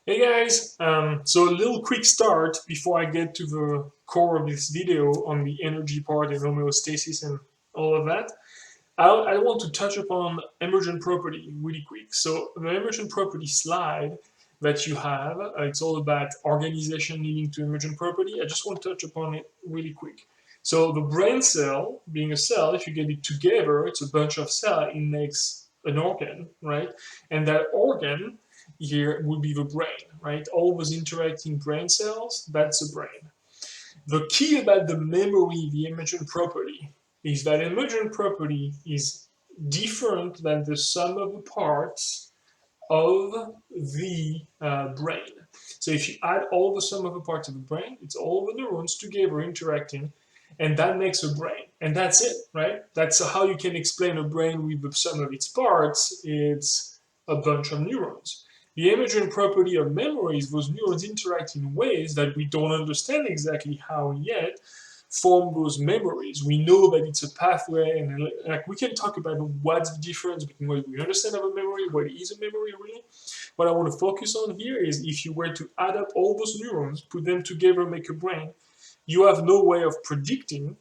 Hey guys, so a little quick start before I get to the core of this video on the energy part and homeostasis and all of that. I want to touch upon emergent property really quick. So the emergent property slide that you have, it's all about organization leading to emergent property. I just want to touch upon it really quick. So the brain cell, being a cell, if you get it together, it's a bunch of cells, it makes an organ, right? And that organ here would be the brain, right? All those interacting brain cells, that's the brain. The key about the memory, the emergent property, is that emergent property is different than the sum of the parts of the brain. So if you add all the sum of the parts of the brain, it's all the neurons together interacting, and that makes a brain. And that's it, right? That's how you can explain a brain with the sum of its parts. It's a bunch of neurons. The emergent property of memory is those neurons interact in ways that we don't understand exactly how yet form those memories. We know that it's a pathway, and like we can talk about what's the difference between what we understand of a memory, what is a memory really. What I want to focus on here is if you were to add up all those neurons, put them together, make a brain, you have no way of predicting.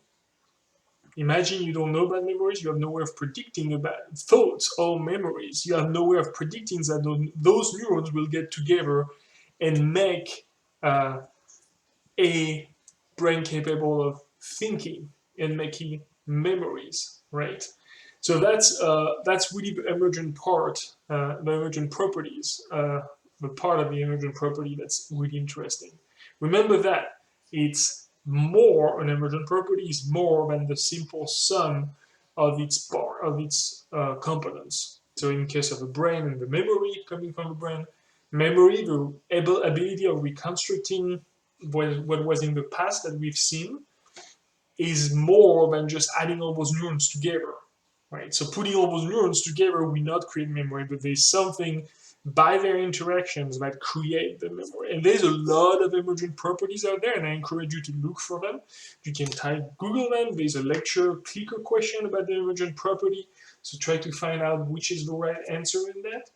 Imagine you don't know about memories, you have no way of predicting about thoughts or memories. You have no way of predicting that those neurons will get together and make uh, a brain capable of thinking and making memories, right? So that's really the emergent part, the emergent properties, the part of the emergent property that's really interesting. Remember that it's more an emergent property is more than the simple sum of its components. So in case of the brain and the memory coming from the brain, memory, the ability of reconstructing what was in the past that we've seen, is more than just adding all those neurons together, right? So putting all those neurons together will not create memory, but there's something by their interactions that create the memory. And there's a lot of emergent properties out there, and I encourage you to look for them. You can Google them. There's a lecture clicker question about the emergent property. So try to find out which is the right answer in that.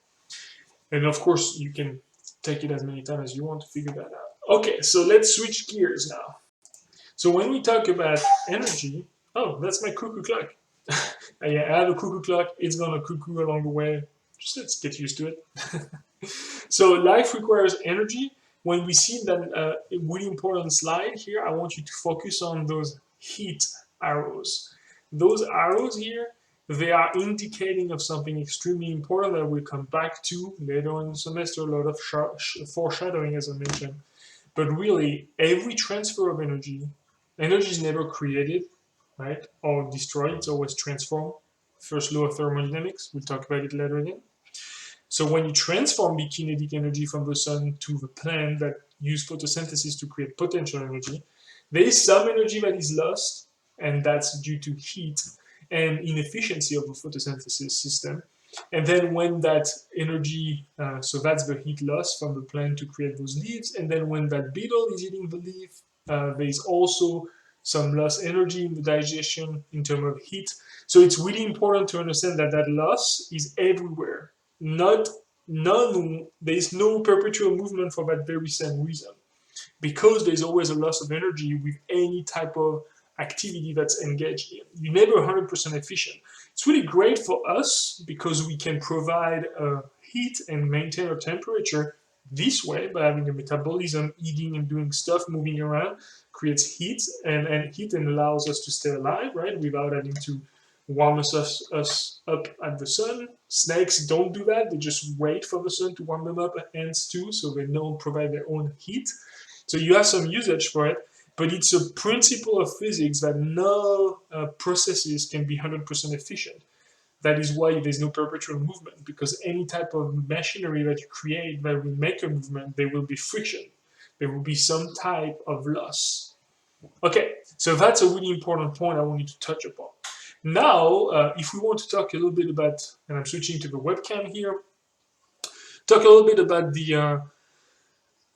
And of course, you can take it as many times as you want to figure that out. Okay, so let's switch gears now. So when we talk about energy, oh, that's my cuckoo clock. Yeah, I have a cuckoo clock. It's gonna cuckoo along the way. Just let's get used to it. So life requires energy. When we see that really important slide here, I want you to focus on those heat arrows. Those arrows here, they are indicating of something extremely important that we'll come back to later in the semester. A lot of foreshadowing, as I mentioned. But really, every transfer of energy, energy is never created, right, or destroyed. It's always transformed. First law of thermodynamics. We'll talk about it later again. So when you transform the kinetic energy from the sun to the plant that use photosynthesis to create potential energy, there is some energy that is lost, and that's due to heat and inefficiency of the photosynthesis system. And then when that energy, so that's the heat loss from the plant to create those leaves, and then when that beetle is eating the leaf, there is also some loss energy in the digestion in terms of heat. So it's really important to understand that that loss is everywhere. Not none. There is no perpetual movement for that very same reason, because there's always a loss of energy with any type of activity that's engaged in. You're never 100% efficient. It's really great for us because we can provide heat and maintain a temperature this way by having a metabolism, eating and doing stuff, moving around, creates heat and heat and allows us to stay alive, right, without having to warm us up at the sun. Snakes don't do that. They just wait for the sun to warm them up. Ants too, so they don't provide their own heat. So you have some usage for it, but it's a principle of physics that no processes can be 100% efficient. That is why there's no perpetual movement, because any type of machinery that you create that will make a movement, there will be friction. There will be some type of loss. Okay, so that's a really important point I wanted to touch upon. Now, if we want to talk a little bit about, and I'm switching to the webcam here, talk a little bit about the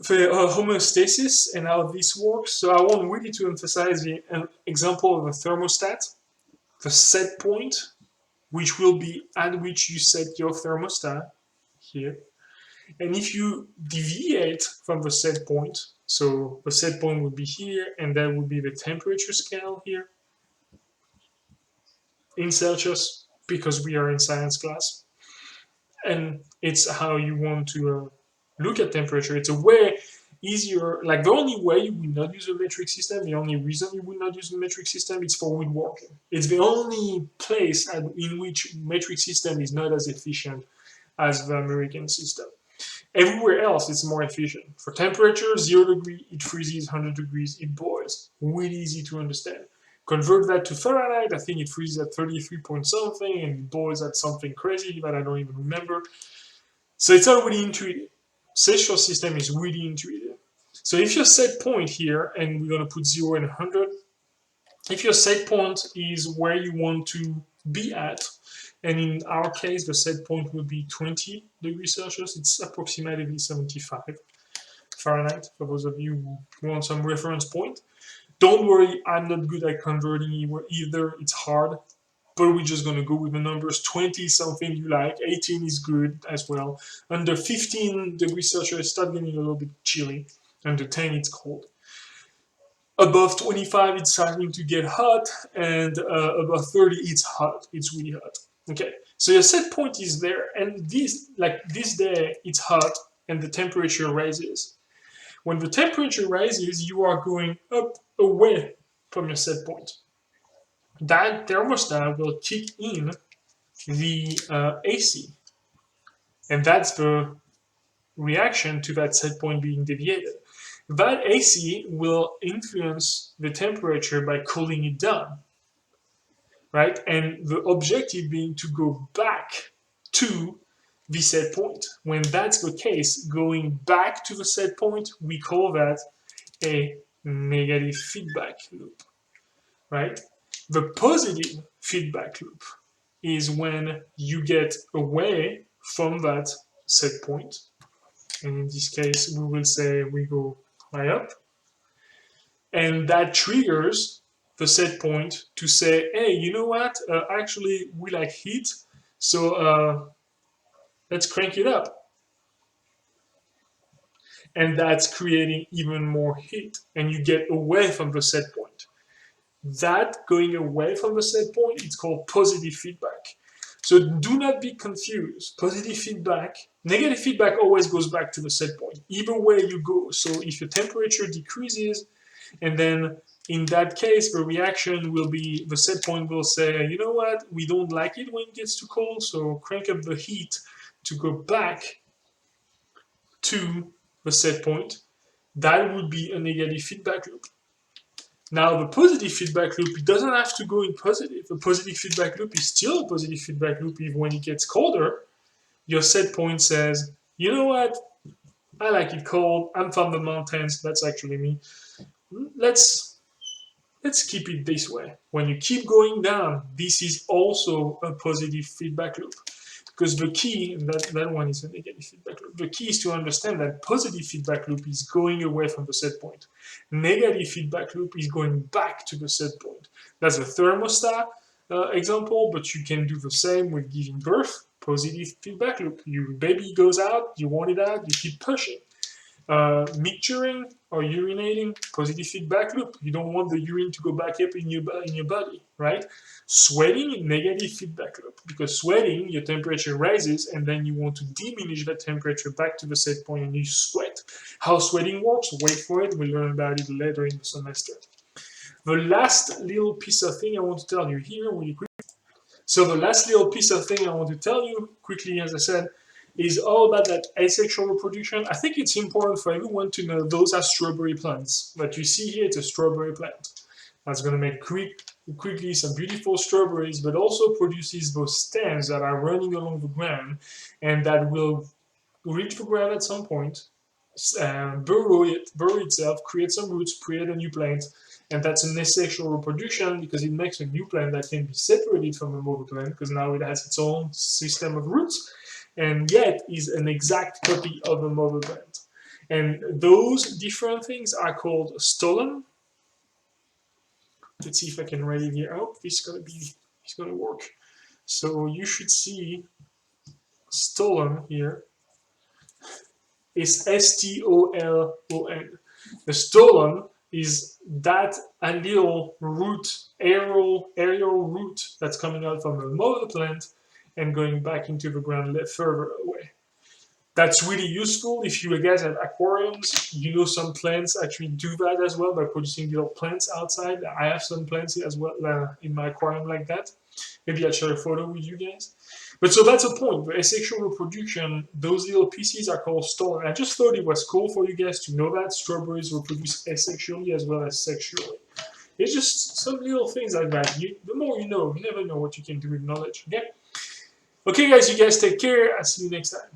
homeostasis and how this works. So I want really to emphasize the example of a thermostat, the set point, which will be at which you set your thermostat here. And if you deviate from the set point, so the set point would be here, and that would be the temperature scale here in Celsius, because we are in science class. And it's how you want to look at temperature. It's a way easier, like the only way you will not use a metric system, the only reason you will not use a metric system is for woodworking. It's the only place in which metric system is not as efficient as the American system. Everywhere else, it's more efficient. For temperature, 0 degree, it freezes, 100 degrees, it boils. Really easy to understand. Convert that to Fahrenheit, I think it freezes at 33 point something, and it boils at something crazy that I don't even remember. So it's all really intuitive. Celsius system is really intuitive. So if your set point here, and we're going to put 0 and 100, if your set point is where you want to be at, and in our case, the set point would be 20 degrees Celsius, it's approximately 75 Fahrenheit, for those of you who want some reference point. Don't worry, I'm not good at converting either, it's hard, but we're just going to go with the numbers. 20 is something you like, 18 is good as well. Under 15 degrees Celsius, start getting a little bit chilly. Under 10, it's cold. Above 25, it's starting to get hot, and above 30, it's hot. It's really hot. Okay, so your set point is there, and this day, it's hot, and the temperature rises. When the temperature rises, you are going up away from your set point. That thermostat will kick in the AC, and that's the reaction to that set point being deviated. That AC will influence the temperature by cooling it down, right? And the objective being to go back to the set point. When that's the case, going back to the set point, we call that a negative feedback loop, right? The positive feedback loop is when you get away from that set point. And in this case, we will say we go high up. And that triggers the set point to say, hey, you know what? Actually, we like heat, so let's crank it up. And that's creating even more heat, and you get away from the set point. That going away from the set point, it's called positive feedback. So do not be confused. Positive feedback, negative feedback always goes back to the set point, either way you go. So if your temperature decreases, and then in that case, the reaction will be, the set point will say, you know what, we don't like it when it gets too cold, so crank up the heat to go back to the set point. That would be a negative feedback loop. Now, the positive feedback loop, it doesn't have to go in positive. The positive feedback loop is still a positive feedback loop even when it gets colder. Your set point says, you know what, I like it cold, I'm from the mountains, that's actually me. Let's keep it this way. When you keep going down, this is also a positive feedback loop. Because the key, and that one is a negative feedback loop, the key is to understand that positive feedback loop is going away from the set point. Negative feedback loop is going back to the set point. That's a thermostat example, but you can do the same with giving birth. Positive feedback loop. Your baby goes out, you want it out, you keep pushing. Micturing or urinating, positive feedback loop. You don't want the urine to go back up in your body, right? Sweating, negative feedback loop. Because sweating, your temperature rises, and then you want to diminish that temperature back to the set point, and you sweat. How sweating works, wait for it, we'll learn about it later in the semester. The last little piece of thing I want to tell you here, really quick. So the last little piece of thing I want to tell you quickly, as I said, is all about that asexual reproduction. I think it's important for everyone to know those are strawberry plants. What you see here, it's a strawberry plant. That's going to make quickly some beautiful strawberries, but also produces those stems that are running along the ground and that will reach the ground at some point, burrow itself, create some roots, create a new plant. And that's an asexual reproduction because it makes a new plant that can be separated from the mother plant because now it has its own system of roots and yet is an exact copy of the mother plant. And those different things are called stolon. Let's see if I can write it here. Oh, it's gonna work. So you should see stolon here. is stolon. The stolon is that allele root, aerial root that's coming out from the mother plant and going back into the ground further away. That's really useful if you guys have aquariums. You know, some plants actually do that as well by producing little plants outside. I have some plants as well in my aquarium like that. Maybe I'll share a photo with you guys. But so that's the point. The asexual reproduction, those little pieces are called stolons. I just thought it was cool for you guys to know that strawberries reproduce asexually as well as sexually. It's just some little things like that. The more you know, you never know what you can do with knowledge. Okay? Okay, guys, you guys take care. I'll see you next time.